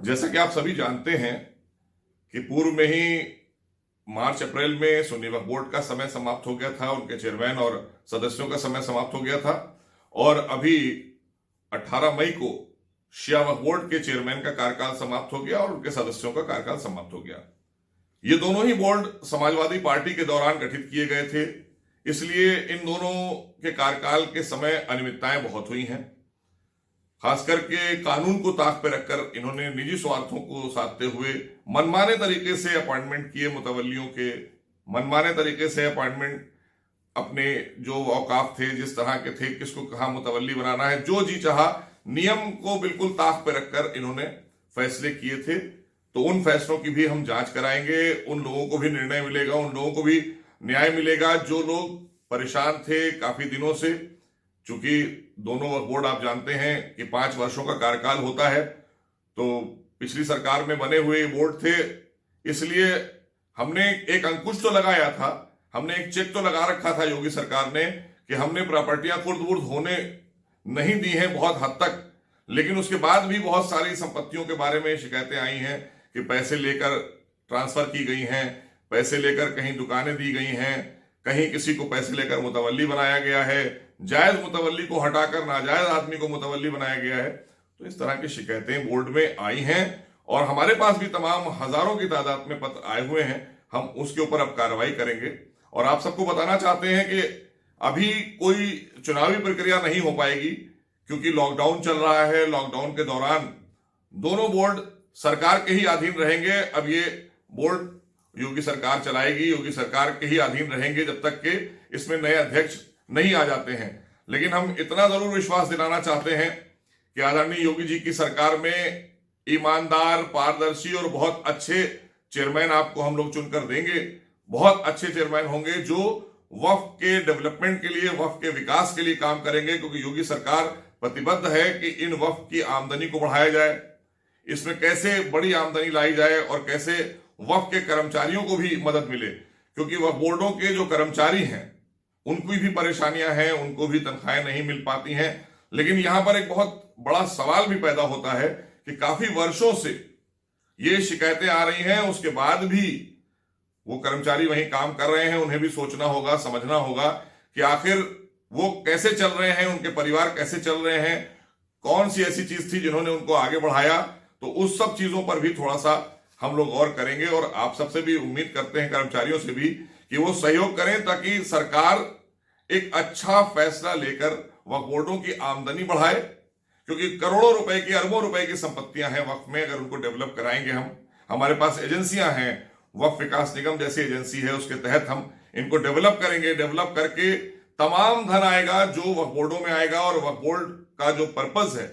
जैसा कि आप सभी जानते हैं कि पूर्व में ही मार्च अप्रैल में सुन्नी वक्फ बोर्ड का समय समाप्त हो गया था, उनके चेयरमैन और सदस्यों का समय समाप्त हो गया था। और अभी 18 मई को शिया वक्फ बोर्ड के चेयरमैन का कार्यकाल समाप्त हो गया और उनके सदस्यों का कार्यकाल समाप्त हो गया। ये दोनों ही बोर्ड समाजवादी पार्टी के दौरान गठित किए गए थे, इसलिए इन दोनों के कार्यकाल के समय अनियमितताएं बहुत हुई हैं। खास करके कानून को ताक पे रखकर इन्होंने निजी स्वार्थों को साधते हुए मनमाने तरीके से अपॉइंटमेंट किए, मुतवल्लियों के मनमाने तरीके से अपॉइंटमेंट, अपने जो औकाफ थे, जिस तरह के थे, किसको कहाँ मुतवल्ली बनाना है, जो जी चाहा नियम को बिल्कुल ताक पे रखकर इन्होंने फैसले किए थे। तो उन फैसलों की भी हम जांच कराएंगे, उन लोगों को भी निर्णय मिलेगा, उन लोगों को भी न्याय मिलेगा जो लोग परेशान थे काफी दिनों से। चूंकि दोनों वक्फ बोर्ड आप जानते हैं कि 5 वर्षों का कार्यकाल होता है, तो पिछली सरकार में बने हुए बोर्ड थे, इसलिए हमने एक अंकुश तो लगाया था, हमने एक चेक तो लगा रखा था योगी सरकार ने कि हमने प्रॉपर्टियां खुर्द-बुर्द होने नहीं दी हैं बहुत हद तक। लेकिन उसके बाद भी बहुत सारी संपत्तियों के बारे में शिकायतें आई हैं कि पैसे लेकर ट्रांसफर की गई हैं, पैसे लेकर कहीं दुकानें दी गई हैं, कहीं किसी को पैसे लेकर मुतवल्ली बनाया गया है, जायज मुतवल्ली को हटाकर नाजायज आदमी को मुतवल्ली बनाया गया है। तो इस तरह की शिकायतें बोर्ड में आई हैं और हमारे पास भी तमाम हजारों की तादाद में पत्र आए हुए हैं। हम उसके ऊपर अब कार्रवाई करेंगे और आप सबको बताना चाहते हैं कि अभी कोई चुनावी प्रक्रिया नहीं हो पाएगी क्योंकि लॉकडाउन चल रहा है। लॉकडाउन के दौरान दोनों बोर्ड सरकार के ही अधीन रहेंगे। अब ये बोर्ड योगी सरकार चलाएगी, योगी सरकार के ही अधीन रहेंगे जब तक कि इसमें नए अध्यक्ष नहीं आ जाते हैं। लेकिन हम इतना जरूर विश्वास दिलाना चाहते हैं कि आदरणीय योगी जी की सरकार में ईमानदार, पारदर्शी और बहुत अच्छे चेयरमैन आपको हम लोग चुनकर देंगे। बहुत अच्छे चेयरमैन होंगे जो वक्फ के डेवलपमेंट के लिए, वक्फ के विकास के लिए काम करेंगे, क्योंकि योगी सरकार प्रतिबद्ध है कि इन वक्फ की आमदनी को बढ़ाया जाए, इसमें कैसे बड़ी आमदनी लाई जाए और कैसे वक्फ के कर्मचारियों को भी मदद मिले, क्योंकि वक्फ बोर्डों के जो कर्मचारी हैं उनको भी परेशानियां हैं, उनको भी तनख्वाहें नहीं मिल पाती हैं। लेकिन यहां पर एक बहुत बड़ा सवाल भी पैदा होता है कि काफी वर्षों से ये शिकायतें आ रही हैं, उसके बाद भी वो कर्मचारी वहीं काम कर रहे हैं। उन्हें भी सोचना होगा, समझना होगा कि आखिर वो कैसे चल रहे हैं, उनके परिवार कैसे चल रहे हैं, कौन सी ऐसी चीज थी जिन्होंने उनको आगे बढ़ाया। तो उस सब चीजों पर भी थोड़ा सा हम लोग और करेंगे और आप सबसे भी उम्मीद करते हैं, कर्मचारियों से भी, कि वो सहयोग करें ताकि सरकार एक अच्छा फैसला लेकर वक्फ बोर्डों की आमदनी बढ़ाए, क्योंकि करोड़ों रुपए की, अरबों रुपए की संपत्तियां हैं वक्फ में। अगर उनको डेवलप कराएंगे हम, हमारे पास एजेंसियां हैं, वक्फ विकास निगम जैसी एजेंसी है, उसके तहत हम इनको डेवलप करेंगे। डेवलप करके तमाम धन आएगा जो वक्फ बोर्डों में आएगा। और वक्फ बोर्ड का जो पर्पज है,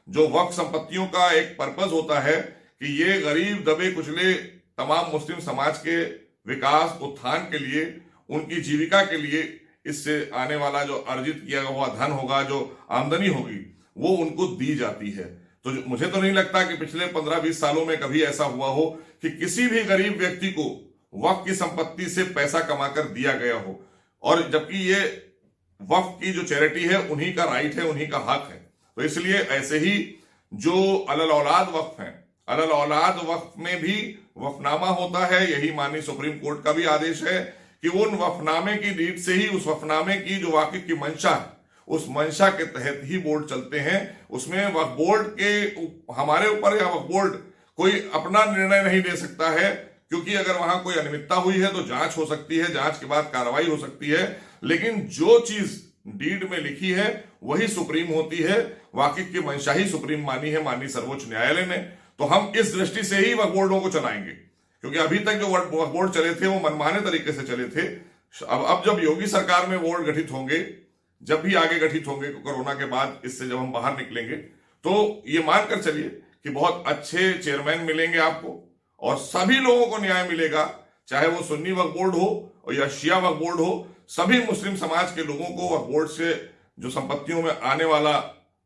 जो वक्फ संपत्तियों का एक पर्पज होता है कि ये गरीब, दबे कुचले तमाम मुस्लिम समाज के विकास, उत्थान के लिए, उनकी जीविका के लिए, इससे आने वाला जो अर्जित किया हुआ धन होगा, जो आमदनी होगी, वो उनको दी जाती है। तो मुझे तो नहीं लगता कि पिछले 15-20 सालों में कभी ऐसा हुआ हो कि किसी भी गरीब व्यक्ति को वक्फ की संपत्ति से पैसा कमाकर दिया गया हो। और जबकि ये वक्फ की जो चैरिटी है, उन्हीं का राइट है, उन्हीं का हक है। तो इसलिए ऐसे ही जो अलल औलाद वक्फ है, अलल औलाद वक्फ में भी वफनामा होता है। यही माननीय सुप्रीम कोर्ट का भी आदेश है कि उन वफनामे की नीड से ही, उस वफनामे की जो वाकिफ की मंशा है, उस मंशा के तहत ही बोर्ड चलते हैं। उसमें वक्फ बोर्ड के, हमारे ऊपर या वक्फ बोर्ड कोई अपना निर्णय नहीं ले सकता है, क्योंकि अगर वहां कोई अनियमितता हुई है तो जांच हो सकती है, जांच के बाद कार्रवाई हो सकती है। लेकिन जो चीज डीड में लिखी है वही सुप्रीम होती है। वाकिफ की मंशा ही सुप्रीम मानी है माननीय सर्वोच्च न्यायालय ने। तो हम इस दृष्टि से ही वक्फ बोर्डों को चलाएंगे, क्योंकि अभी तक जो वक्फ बोर्ड चले थे वो मनमाने तरीके से चले थे। अब जब योगी सरकार में बोर्ड गठित होंगे, जब भी आगे गठित होंगे कोरोना के बाद, इससे जब हम बाहर निकलेंगे, तो ये मानकर चलिए कि बहुत अच्छे चेयरमैन मिलेंगे आपको और सभी लोगों को न्याय मिलेगा, चाहे वो सुन्नी वक्फ बोर्ड हो या शिया वक्फ बोर्ड हो। सभी मुस्लिम समाज के लोगों को वक्फ बोर्ड से जो संपत्तियों में आने वाला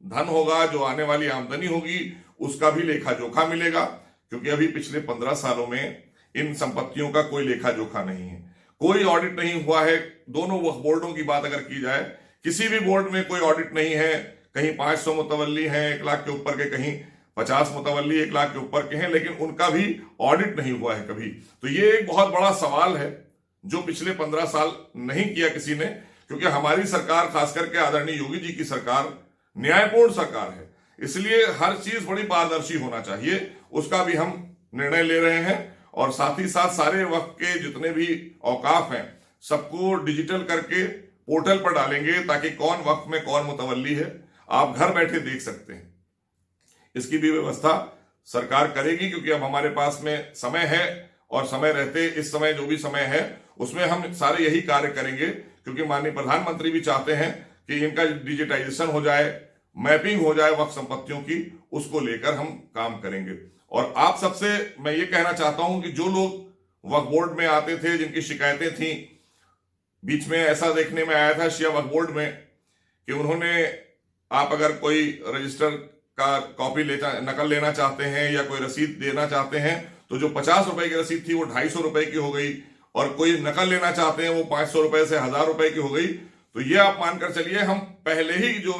धन होगा, जो आने वाली आमदनी होगी, उसका भी लेखा जोखा मिलेगा। क्योंकि अभी पिछले 15 सालों में इन संपत्तियों का कोई लेखा जोखा नहीं है, कोई ऑडिट नहीं हुआ है। दोनों वक्फ बोर्डों की बात अगर की जाए, किसी भी बोर्ड में कोई ऑडिट नहीं है। कहीं 500 मुतवल्ली हैं, 1 लाख के ऊपर के, कहीं 50 मुतवल्ली 1 लाख के ऊपर के हैं, लेकिन उनका भी ऑडिट नहीं हुआ है कभी। तो ये एक बहुत बड़ा सवाल है जो पिछले 15 साल नहीं किया किसी ने, क्योंकि हमारी सरकार, खास करके आदरणीय योगी जी की सरकार न्यायपूर्ण सरकार है, इसलिए हर चीज बड़ी पारदर्शी होना चाहिए। उसका भी हम निर्णय ले रहे हैं और साथ ही साथ सारे वक्त के जितने भी औकाफ हैं सबको डिजिटल करके पोर्टल पर डालेंगे, ताकि कौन वक्त में कौन मुतवल्ली है आप घर बैठे देख सकते हैं। इसकी भी व्यवस्था सरकार करेगी, क्योंकि अब हमारे पास में समय है और समय रहते इस समय जो भी समय है उसमें हम सारे यही कार्य करेंगे, क्योंकि माननीय प्रधानमंत्री भी चाहते हैं कि इनका डिजिटाइजेशन हो जाए, मैपिंग हो जाए वक्फ संपत्तियों की, उसको लेकर हम काम करेंगे। और आप सबसे मैं ये कहना चाहता हूं कि जो लोग वक्फ बोर्ड में आते थे, जिनकी शिकायतें थी, बीच में ऐसा देखने में आया था शिया वक्फ बोर्ड में कि उन्होंने, आप अगर कोई रजिस्टर का कॉपी नकल लेना चाहते हैं या कोई रसीद देना चाहते हैं तो जो 50 रुपए की रसीद थी वो 250 रुपए की हो गई, और कोई नकल लेना चाहते हैं वो 500 रुपए से 1000 रुपए की हो गई। तो ये आप मानकर चलिए, हम पहले ही जो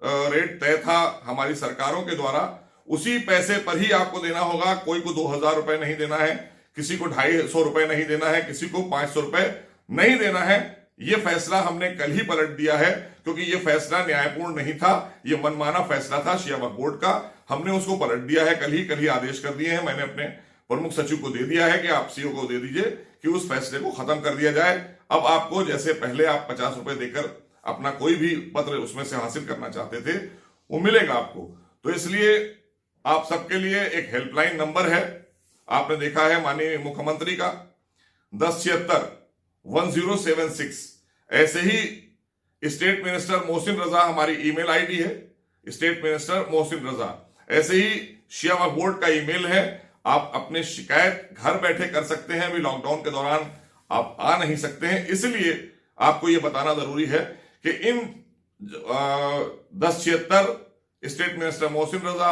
रेट तय था हमारी सरकारों के द्वारा, उसी पैसे पर ही आपको देना होगा। कोई को 2000 रुपए नहीं देना है, किसी को 250 रुपए नहीं देना है, किसी को 500 रुपए नहीं देना है। ये फैसला हमने कल ही पलट दिया है, क्योंकि ये फैसला न्यायपूर्ण नहीं था, ये मनमाना फैसला था शिया वक्फ बोर्ड का। हमने उसको पलट दिया है, कल ही आदेश कर दिए हैं। मैंने अपने प्रमुख सचिव को दे दिया है कि आप सीओ को दे दीजिए कि उस फैसले को खत्म कर दिया जाए। अब आपको, जैसे पहले आप 50 रुपए देकर अपना कोई भी पत्र उसमें से हासिल करना चाहते थे, वो मिलेगा आपको। तो इसलिए आप सबके लिए एक हेल्पलाइन नंबर है, आपने देखा है माननीय मुख्यमंत्री का 1076-1076। ऐसे ही स्टेट मिनिस्टर मोहसिन रजा हमारी ईमेल आईडी है, स्टेट मिनिस्टर मोहसिन रजा। ऐसे ही शिया वक्फ बोर्ड का ईमेल है, आप अपने शिकायत घर बैठे कर सकते हैं। अभी लॉकडाउन के दौरान आप आ नहीं सकते हैं, इसलिए आपको यह बताना जरूरी है कि इन 1076 स्टेट मिनिस्टर मोहसिन रजा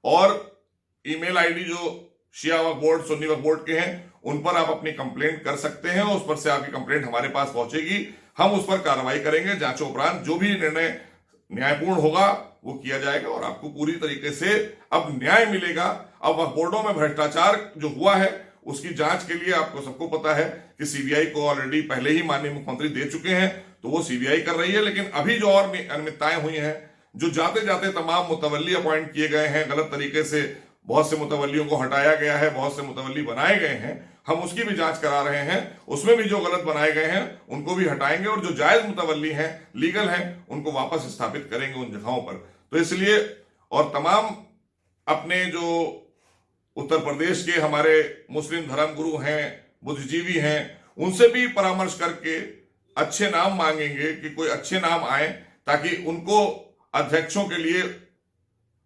और ईमेल आईडी जो शिया वक्फ बोर्ड, सुन्नी वक्फ बोर्ड के हैं, उन पर आप अपनी कंप्लेंट कर सकते हैं। उस पर से आपकी कंप्लेंट हमारे पास पहुंचेगी, हम उस पर कार्रवाई करेंगे। जांचों उपरांत जो भी निर्णय न्यायपूर्ण होगा वो किया जाएगा और आपको पूरी तरीके से अब न्याय मिलेगा। अब वक्फ बोर्डों में भ्रष्टाचार जो हुआ है उसकी जांच के लिए आपको सबको पता है कि सीबीआई को ऑलरेडी पहले ही माननीय मुख्यमंत्री दे चुके हैं, तो वो सीबीआई कर रही है। लेकिन अभी जो और अनियमितताएं हुई हैं, जो जाते जाते तमाम मुतवल्ली अपॉइंट किए गए हैं, गलत तरीके से बहुत से मुतवल्लियों को हटाया गया है, बहुत से मुतवल्ली बनाए गए हैं, हम उसकी भी जांच करा रहे हैं। उसमें भी जो गलत बनाए गए हैं उनको भी हटाएंगे और जो जायज मुतवल्ली हैं, लीगल हैं, उनको वापस स्थापित करेंगे उन जगहों पर। तो इसलिए, और तमाम अपने जो उत्तर प्रदेश के हमारे मुस्लिम धर्मगुरु हैं, बुद्धिजीवी हैं, उनसे भी परामर्श करके अच्छे नाम मांगेंगे कि कोई अच्छे नाम आए, ताकि उनको अध्यक्षों के लिए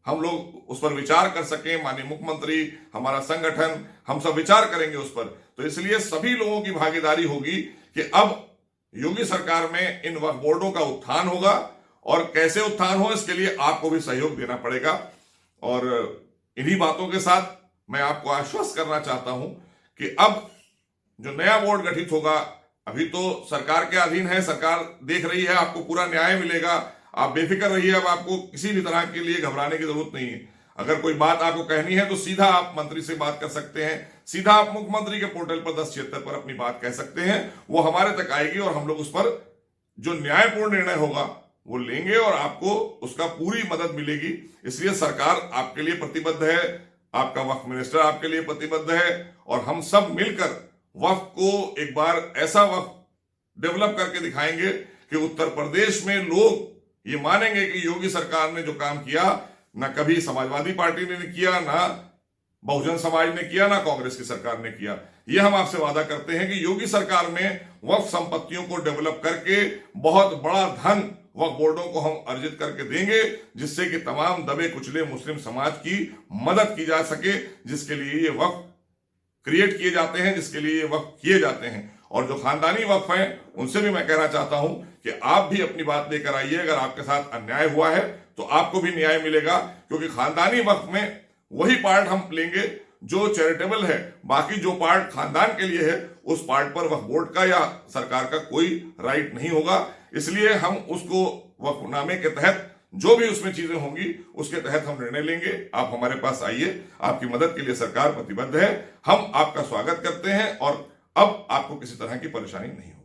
हम लोग उस पर विचार कर सकें। माननीय मुख्यमंत्री, हमारा संगठन, हम सब विचार करेंगे उस पर। तो इसलिए सभी लोगों की भागीदारी होगी कि अब योगी सरकार में इन वक्फ बोर्डों का उत्थान होगा, और कैसे उत्थान हो इसके लिए आपको भी सहयोग देना पड़ेगा। और इन्हीं बातों के साथ मैं आपको आश्वस्त करना चाहता हूं कि अब जो नया बोर्ड गठित होगा, अभी तो सरकार के अधीन है, सरकार देख रही है, आपको पूरा न्याय मिलेगा, आप बेफिक्र रहिए। अब आपको किसी भी तरह के लिए घबराने की जरूरत नहीं है। अगर कोई बात आपको कहनी है तो सीधा आप मंत्री से बात कर सकते हैं, सीधा आप मुख्यमंत्री के पोर्टल पर 1076 पर अपनी बात कह सकते हैं। वो हमारे तक आएगी और हम लोग उस पर जो न्यायपूर्ण निर्णय होगा वो लेंगे और आपको उसका पूरी मदद मिलेगी। इसलिए सरकार आपके लिए प्रतिबद्ध है, आपका वक्फ मिनिस्टर आपके लिए प्रतिबद्ध है, और हम सब मिलकर वक्फ को एक बार ऐसा वक्फ डेवलप करके दिखाएंगे कि उत्तर प्रदेश में लोग ये मानेंगे कि योगी सरकार ने जो काम किया, ना कभी समाजवादी पार्टी ने किया, ना बहुजन समाज ने किया, ना कांग्रेस की सरकार ने किया। ये हम आपसे वादा करते हैं कि योगी सरकार में वक्फ संपत्तियों को डेवलप करके बहुत बड़ा धन वक्फ बोर्डों को हम अर्जित करके देंगे, जिससे कि तमाम दबे कुचले मुस्लिम समाज की मदद की जा सके, जिसके लिए ये वक्फ क्रिएट किए जाते हैं, जिसके लिए ये वक्फ किए जाते हैं। और जो खानदानी वक्फ हैं उनसे भी मैं कहना चाहता हूं कि आप भी अपनी बात लेकर आइए। अगर आपके साथ अन्याय हुआ है तो आपको भी न्याय मिलेगा, क्योंकि खानदानी वक्फ में वही पार्ट हम लेंगे जो चैरिटेबल है। बाकी जो पार्ट खानदान के लिए है, उस पार्ट पर वक्फ बोर्ड का या सरकार का कोई राइट नहीं होगा। इसलिए हम उसको वक्फनामे के तहत जो भी उसमें चीजें होंगी उसके तहत हम निर्णय लेंगे। आप हमारे पास आइए, आपकी मदद के लिए सरकार प्रतिबद्ध है, हम आपका स्वागत करते हैं और अब आपको किसी तरह की परेशानी नहीं होगी।